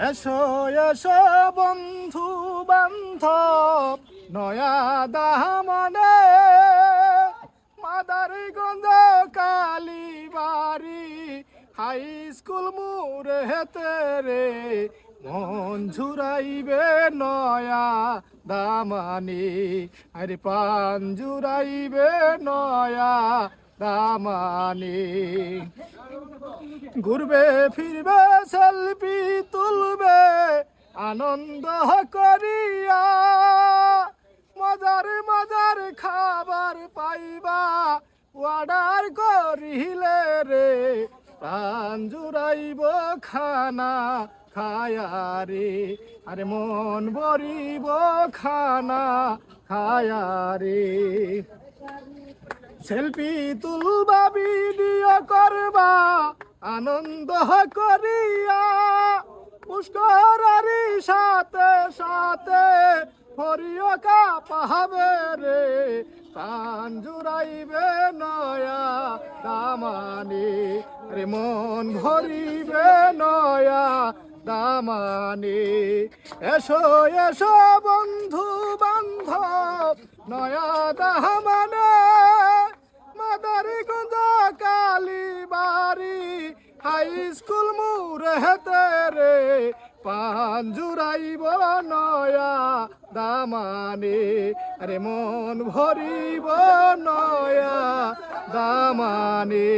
এসো এসো বন্ধু বান্ধব নয়া দামনে মাদারীগঞ্জ কালীবাড়ি হাই স্কুল মুরে হেতে রে মন ঝুরাইবে নয়া দামানি আরে পান জুরাইবে নয়া দামানি ঘুরবে ফিরবে সেলফি তুলবে আনন্দ করিয়া মজার মজার খাবার পাইবা অর্ডার করিলে রে প্রাণ জুড়াইব খানা খায়া রে আরে মন ভরিব খানা খায়া রে সেলফি তুলবা ভিডিও করবা আনন্দ করিয়া পুষ্করারি সাথে সাথে হরিয় কাপাবে রে প্রাণ জুড়াইবে নয়া দামানি রে মন ভরিবে নয়া দামানি এসো এসো বন্ধু বান্ধব নয়া দামানে মাদারীগঞ্জ কালীবাড়ি হাই স্কুল মুরে হেতে রে পান জুড়াইব নয়া দামানি আরে মন ভরিব নয়া দামানি।